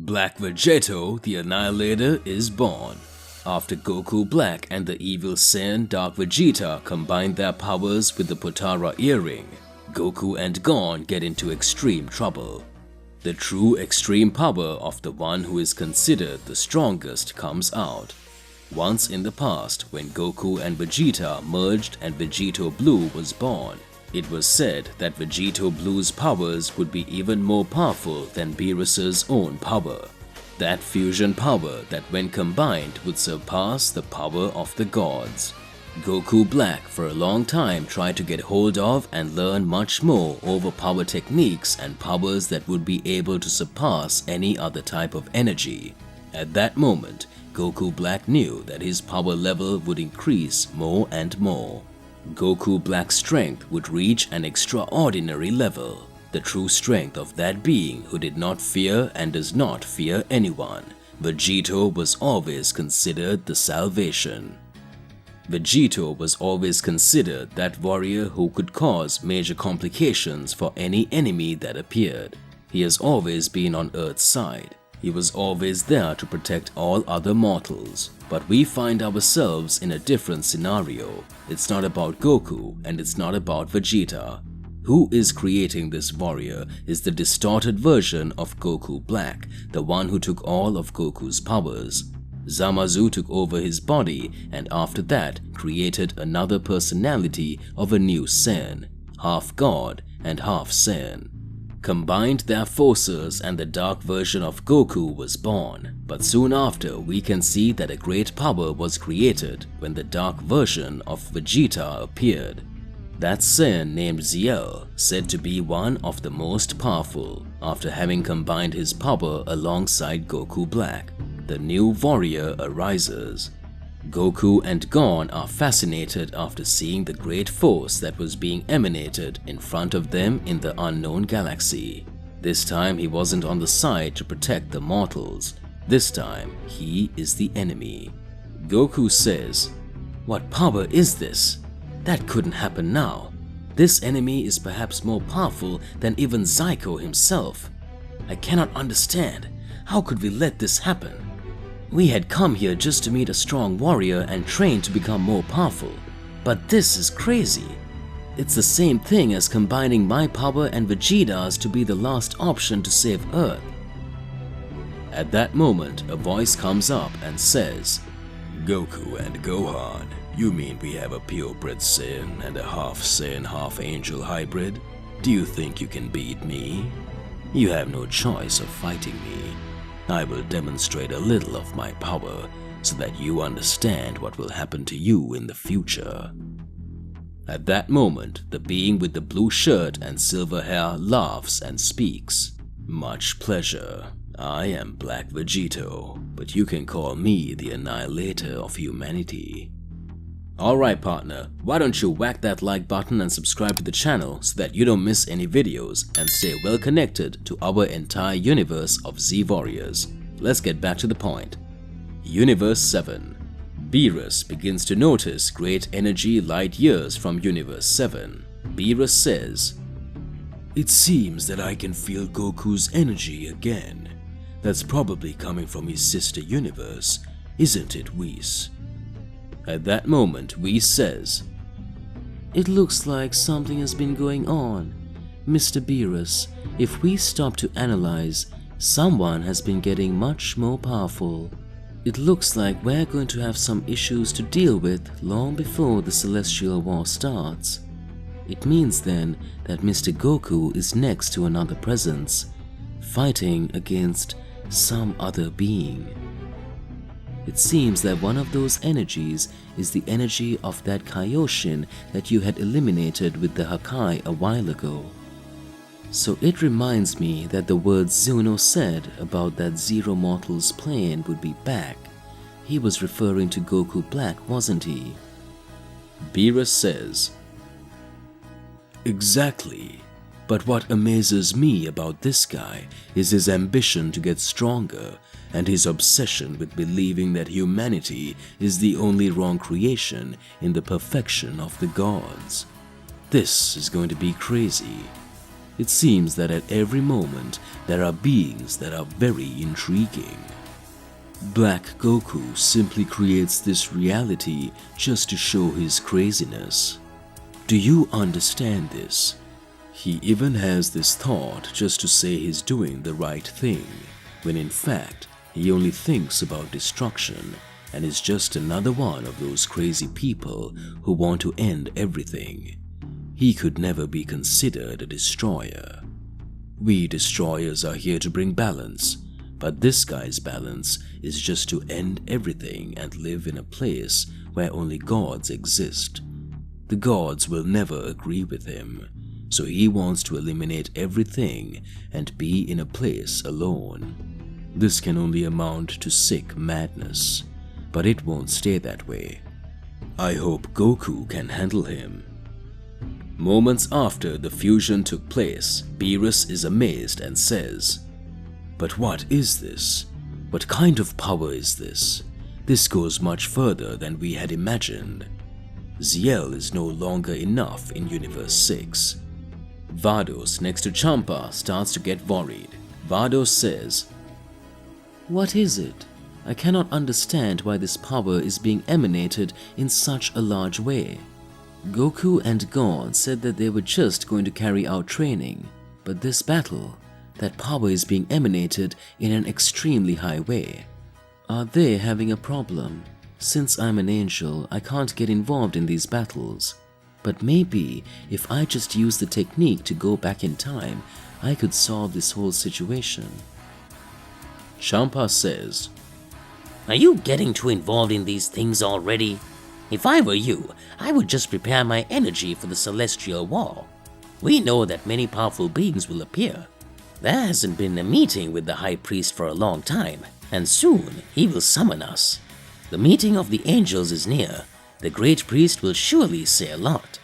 Black Vegito, the Annihilator, is born. After Goku Black and the evil Saiyan Dark Vegeta combine their powers with the Potara earring, Goku and Gohan get into extreme trouble. The true extreme power of the one who is considered the strongest comes out. Once in the past, when Goku and Vegeta merged and Vegito Blue was born, it was said that Vegito Blue's powers would be even more powerful than Beerus's own power. That fusion power that when combined would surpass the power of the gods. Goku Black for a long time tried to get hold of and learn much more overpower techniques and powers that would be able to surpass any other type of energy. At that moment, Goku Black knew that his power level would increase more and more. Goku Black's strength would reach an extraordinary level, the true strength of that being who did not fear and does not fear anyone. Vegito was always considered the salvation. Vegito was always considered that warrior who could cause major complications for any enemy that appeared. He has always been on Earth's side. He was always there to protect all other mortals. But we find ourselves in a different scenario. It's not about Goku and it's not about Vegeta. Who is creating this warrior is the distorted version of Goku Black, the one who took all of Goku's powers. Zamasu took over his body and after that created another personality of a new Saiyan, half god and half Saiyan. Combined their forces and the dark version of Goku was born, but soon after we can see that a great power was created when the dark version of Vegeta appeared. That Saiyan named Ziel, said to be one of the most powerful, after having combined his power alongside Goku Black. The new warrior arises. Goku and Gohan are fascinated after seeing the great force that was being emanated in front of them in the unknown galaxy. This time he wasn't on the side to protect the mortals. This time he is the enemy. Goku says, "What power is this? That couldn't happen now. This enemy is perhaps more powerful than even Zyko himself. I cannot understand. How could we let this happen? We had come here just to meet a strong warrior and train to become more powerful. But this is crazy. It's the same thing as combining my power and Vegeta's to be the last option to save Earth." At that moment, a voice comes up and says, "Goku and Gohan, you mean we have a purebred Saiyan and a half Saiyan, half angel hybrid? Do you think you can beat me? You have no choice of fighting me. I will demonstrate a little of my power so that you understand what will happen to you in the future." At that moment, the being with the blue shirt and silver hair laughs and speaks. "Much pleasure. I am Black Vegito, but you can call me the Annihilator of humanity." Alright partner, why don't you whack that like button and subscribe to the channel so that you don't miss any videos and stay well connected to our entire universe of Z Warriors. Let's get back to the point. Universe 7. Beerus begins to notice great energy light years from Universe 7. Beerus says, "It seems that I can feel Goku's energy again. That's probably coming from his sister universe, isn't it, Whis?" At that moment, Whis says, "It looks like something has been going on. Mr. Beerus, if we stop to analyze, someone has been getting much more powerful. It looks like we're going to have some issues to deal with long before the Celestial War starts. It means then that Mr. Goku is next to another presence, fighting against some other being. It seems that one of those energies is the energy of that Kaioshin that you had eliminated with the Hakai a while ago. So it reminds me that the words Zuno said about that Zero Mortal's plane would be back. He was referring to Goku Black, wasn't he?" Beerus says, "Exactly. But what amazes me about this guy is his ambition to get stronger and his obsession with believing that humanity is the only wrong creation in the perfection of the gods. This is going to be crazy. It seems that at every moment there are beings that are very intriguing. Black Goku simply creates this reality just to show his craziness. Do you understand this? He even has this thought just to say he's doing the right thing, when in fact he only thinks about destruction and is just another one of those crazy people who want to end everything. He could never be considered a destroyer. We destroyers are here to bring balance, but this guy's balance is just to end everything and live in a place where only gods exist. The gods will never agree with him, so he wants to eliminate everything and be in a place alone. This can only amount to sick madness, but it won't stay that way. I hope Goku can handle him. Moments after the fusion took place, Beerus is amazed and says, "But what is this? What kind of power is this? This goes much further than we had imagined. Ziel is no longer enough in Universe 6. Vados next to Champa starts to get worried. Vados says, "What is it? I cannot understand why this power is being emanated in such a large way. Goku and Gohan said that they were just going to carry out training, but this battle, that power is being emanated in an extremely high way. Are they having a problem? Since I'm an angel, I can't get involved in these battles. But maybe if I just use the technique to go back in time, I could solve this whole situation." Champa says, Are you getting too involved in these things already? If I were you, I would just prepare my energy for the celestial war. We know that many powerful beings will appear. There hasn't been a meeting with the High Priest for a long time, and soon he will summon us. The meeting of the angels is near. The Great Priest will surely say a lot.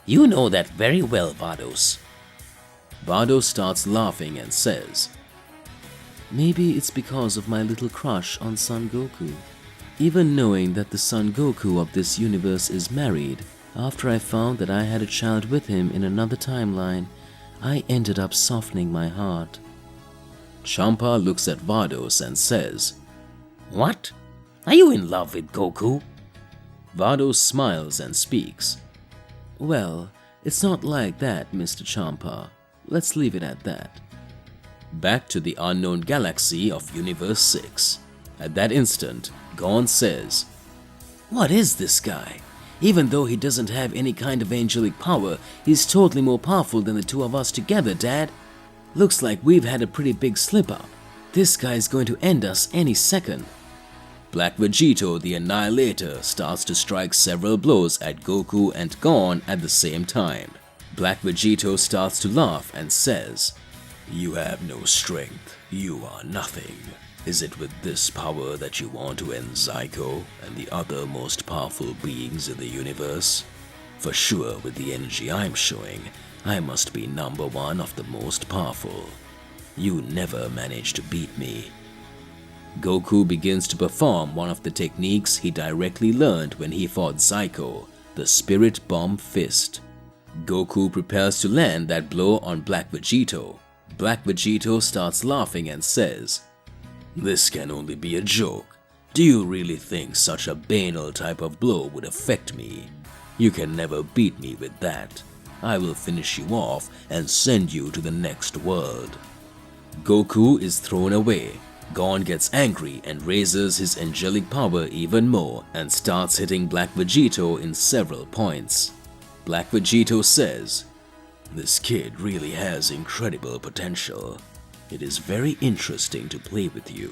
You know that very well, Vados. Vados starts laughing and says, "Maybe it's because of my little crush on Son Goku. Even knowing that the Son Goku of this universe is married, after I found that I had a child with him in another timeline, I ended up softening my heart." Champa looks at Vados and says, What? Are you in love with Goku? Vados smiles and speaks, "Well, it's not like that, Mr. Champa. Let's leave it at that." Back to the unknown galaxy of Universe 6. At that instant, Gon says, "What is this guy? Even though he doesn't have any kind of angelic power, he's totally more powerful than the two of us together, Dad. Looks like we've had a pretty big slip-up. This guy's going to end us any second." Black Vegito, the Annihilator, starts to strike several blows at Goku and Gon at the same time. Black Vegito starts to laugh and says, "You have no strength. You are nothing. Is it with this power that you want to end Zyko and the other most powerful beings in the universe? For sure, with the energy I'm showing, I must be number one of the most powerful. You never managed to beat me." Goku begins to perform one of the techniques he directly learned when he fought Zyko, the Spirit Bomb Fist. Goku prepares to land that blow on Black Vegito. Black Vegito starts laughing and says, "This can only be a joke. Do you really think such a banal type of blow would affect me? You can never beat me with that. I will finish you off and send you to the next world." Goku is thrown away. Gon gets angry and raises his angelic power even more and starts hitting Black Vegito in several points. Black Vegito says, "This kid really has incredible potential. It is very interesting to play with you."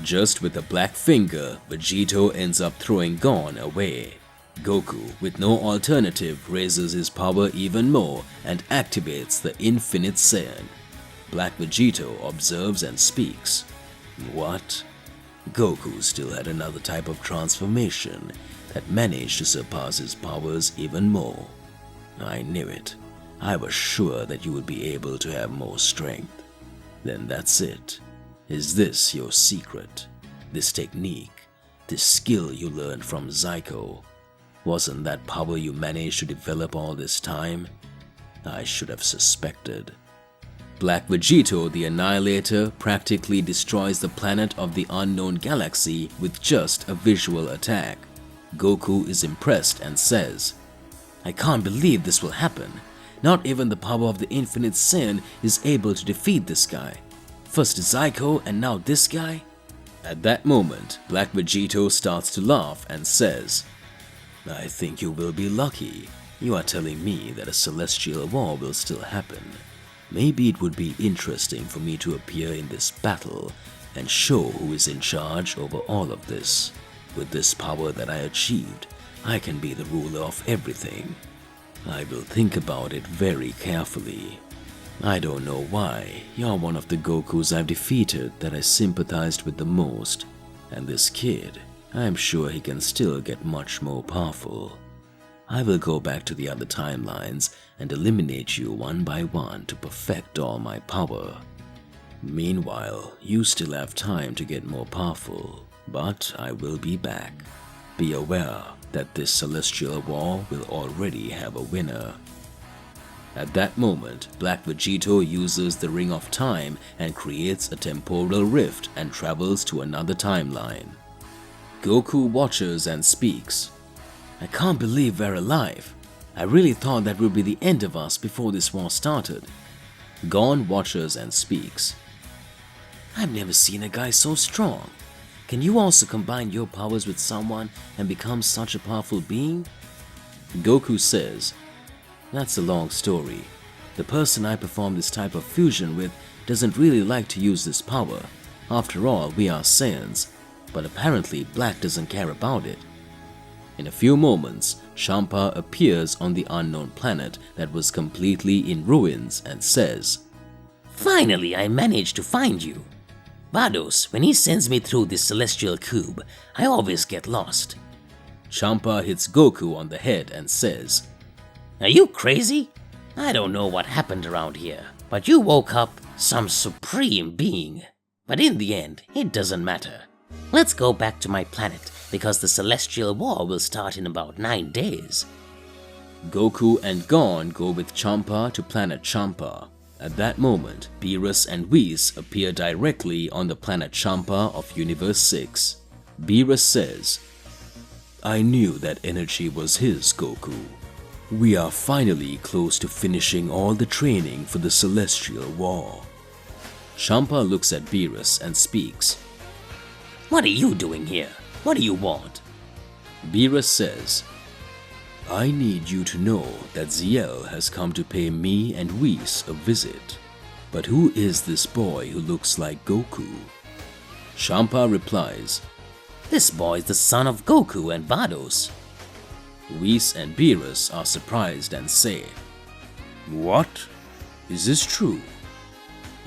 Just with a black finger, Vegito ends up throwing Gon away. Goku, with no alternative, raises his power even more and activates the Infinite Saiyan. Black Vegito observes and speaks. What? Goku still had another type of transformation that managed to surpass his powers even more. I knew it. I was sure that you would be able to have more strength. Then that's it. Is this your secret? This technique? This skill you learned from Zyko? Wasn't that power you managed to develop all this time? I should have suspected. Black Vegito, the Annihilator, practically destroys the planet of the unknown galaxy with just a visual attack. Goku is impressed and says, "I can't believe this will happen. Not even the power of the infinite sin is able to defeat this guy. First Zyko and now this guy?" At that moment, Black Vegito starts to laugh and says, "I think you will be lucky. You are telling me that a celestial war will still happen. Maybe it would be interesting for me to appear in this battle and show who is in charge over all of this. With this power that I achieved, I can be the ruler of everything. I will think about it very carefully. I don't know why, you're one of the Gokus I've defeated that I sympathized with the most. And this kid, I'm sure he can still get much more powerful. I will go back to the other timelines and eliminate you one by one to perfect all my power. Meanwhile, you still have time to get more powerful, but I will be back. Be aware that this celestial war will already have a winner." At that moment, Black Vegito uses the Ring of Time and creates a temporal rift and travels to another timeline. Goku watches and speaks. "I can't believe we're alive. I really thought that would be the end of us before this war started." Gon watches and speaks. "I've never seen a guy so strong. Can you also combine your powers with someone and become such a powerful being?" Goku says, "That's a long story. The person I perform this type of fusion with doesn't really like to use this power. After all, we are Saiyans, but apparently Black doesn't care about it." In a few moments, Champa appears on the unknown planet that was completely in ruins and says, Finally, I managed to find you. Vados, when he sends me through this celestial cube, I always get lost. Champa hits Goku on the head and says, Are you crazy? I don't know what happened around here, but you woke up some supreme being. But in the end, it doesn't matter. Let's go back to my planet, because the celestial war will start in about 9 days. Goku and Gon go with Champa to planet Champa. At that moment, Beerus and Whis appear directly on the planet Champa of Universe 6. Beerus says, I knew that energy was his, Goku. We are finally close to finishing all the training for the Celestial War. Champa looks at Beerus and speaks. What are you doing here? What do you want? Beerus says, I need you to know that Ziel has come to pay me and Whis a visit. But who is this boy who looks like Goku? Champa replies, This boy is the son of Goku and Vados. Whis and Beerus are surprised and say, What? Is this true?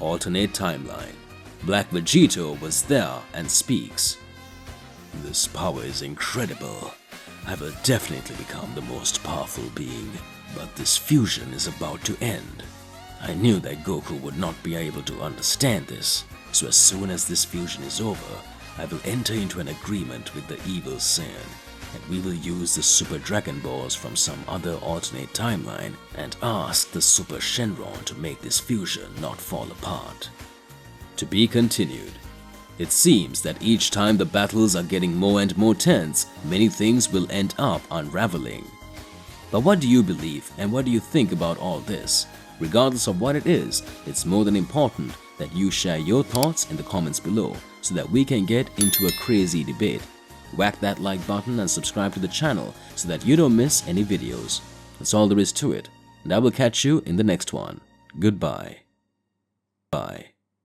Alternate timeline. Black Vegito was there and speaks. This power is incredible. I will definitely become the most powerful being, but this fusion is about to end. I knew that Goku would not be able to understand this, so as soon as this fusion is over, I will enter into an agreement with the evil Saiyan, and we will use the Super Dragon Balls from some other alternate timeline and ask the Super Shenron to make this fusion not fall apart. To be continued. It seems that each time the battles are getting more and more tense, many things will end up unraveling. But what do you believe and what do you think about all this? Regardless of what it is, it's more than important that you share your thoughts in the comments below so that we can get into a crazy debate. Whack that like button and subscribe to the channel so that you don't miss any videos. That's all there is to it, and I will catch you in the next one. Goodbye. Bye.